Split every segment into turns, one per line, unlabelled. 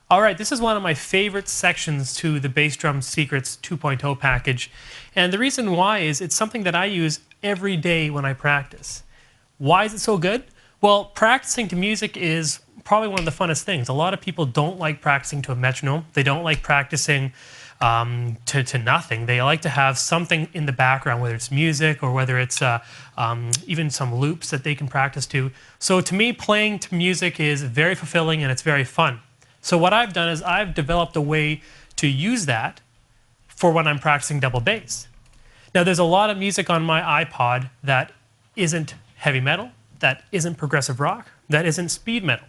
All right, this is one of my favorite sections to the Bass Drum Secrets 2.0 package. And the reason why is it's something that I use every day when I practice. Why is it so good? Well, practicing to music is probably one of the funnest things. A lot of people don't like practicing to a metronome. They don't like practicing to nothing. They like to have something in the background, whether it's music or whether it's even some loops that they can practice to. So to me, playing to music is very fulfilling and it's very fun. So what I've done is I've developed a way to use that for when I'm practicing double bass. Now there's a lot of music on my iPod that isn't heavy metal, that isn't progressive rock, that isn't speed metal.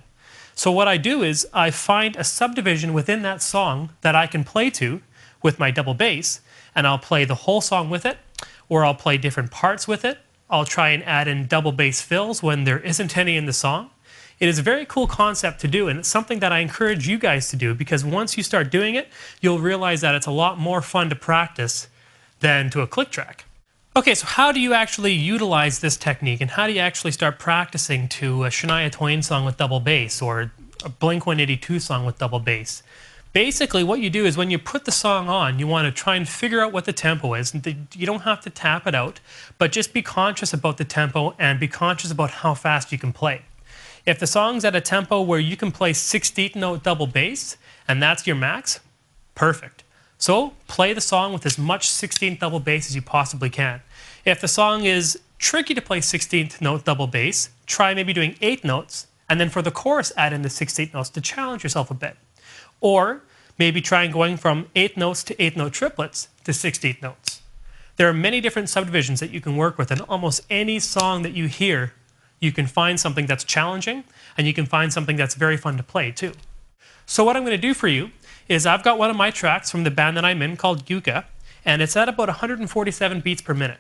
So what I do is I find a subdivision within that song that I can play to with my double bass, and I'll play the whole song with it, or I'll play different parts with it. I'll try and add in double bass fills when there isn't any in the song. It is a very cool concept to do, and it's something that I encourage you guys to do, because once you start doing it, you'll realize that it's a lot more fun to practice than to a click track. Okay, so how do you actually utilize this technique, and how do you actually start practicing to a Shania Twain song with double bass, or a Blink-182 song with double bass? Basically, what you do is when you put the song on, you want to try and figure out what the tempo is. You don't have to tap it out, but just be conscious about the tempo and be conscious about how fast you can play. If the song's at a tempo where you can play 16th note double bass, and that's your max, perfect. So play the song with as much 16th double bass as you possibly can. If the song is tricky to play 16th note double bass, try maybe doing 8 notes, and then for the chorus add in the 16th notes to challenge yourself a bit. Or maybe try going from 8 notes to 8 note triplets to 16th notes. There are many different subdivisions that you can work with, and almost any song that you hear, you can find something that's challenging, and you can find something that's very fun to play too. So what I'm going to do for you is I've got one of my tracks from the band that I'm in called Yuka, and it's at about 147 beats per minute.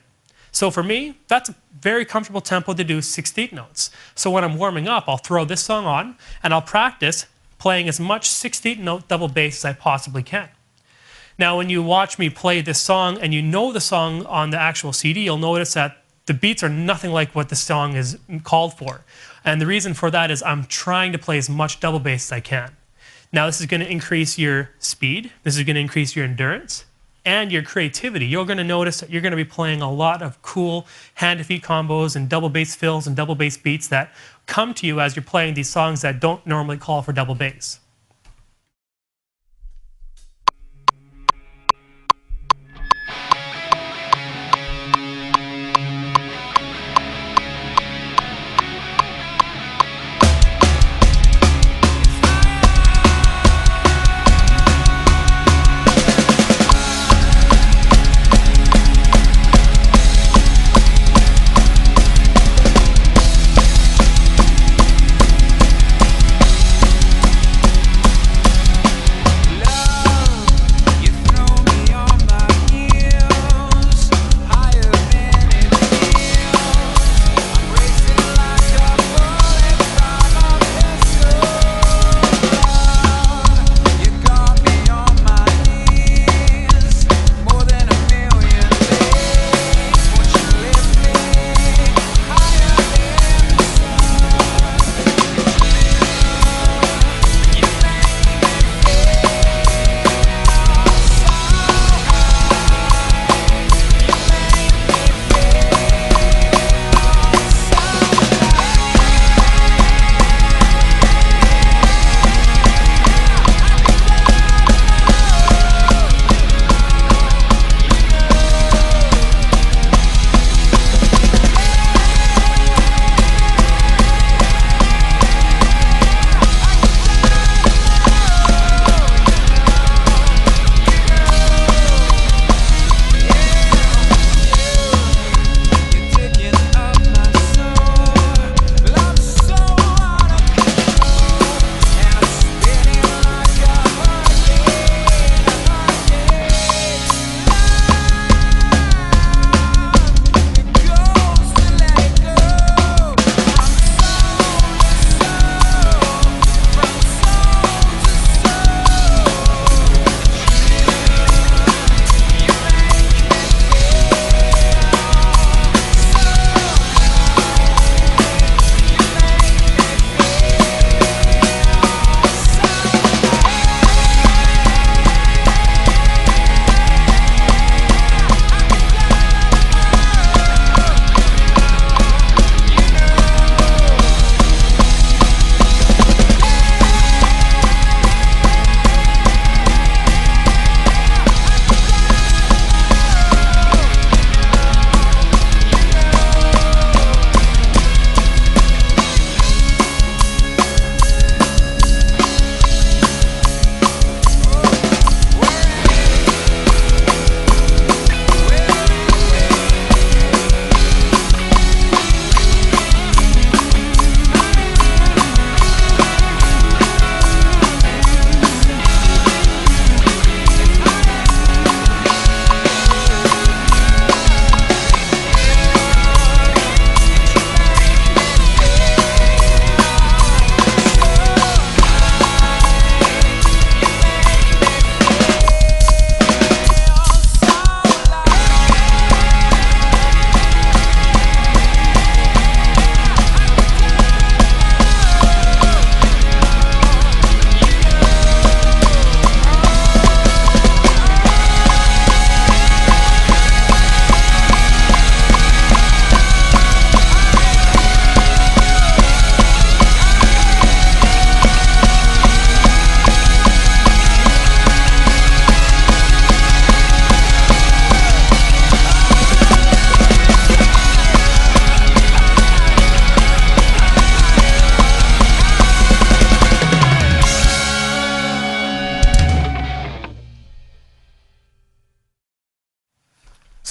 So for me, that's a very comfortable tempo to do 16th notes. So when I'm warming up, I'll throw this song on, and I'll practice playing as much 16th note double bass as I possibly can. Now when you watch me play this song and you know the song on the actual CD, you'll notice that the beats are nothing like what the song is called for. And the reason for that is I'm trying to play as much double bass as I can. Now this is going to increase your speed, this is going to increase your endurance, and your creativity. You're going to notice that you're going to be playing a lot of cool hand-to-feet combos and double bass fills and double bass beats that come to you as you're playing these songs that don't normally call for double bass.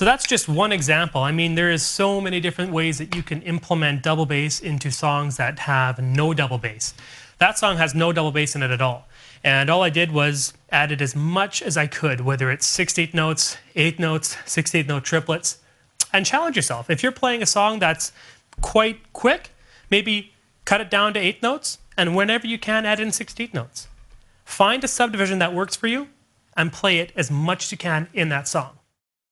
So that's just one example. I mean, there is so many different ways that you can implement double bass into songs that have no double bass. That song has no double bass in it at all. And all I did was added as much as I could, whether it's 6/8 notes, 8 notes, 6/8 note triplets, and challenge yourself. If you're playing a song that's quite quick, maybe cut it down to 8 notes, and whenever you can, add in 6/8 notes. Find a subdivision that works for you and play it as much as you can in that song.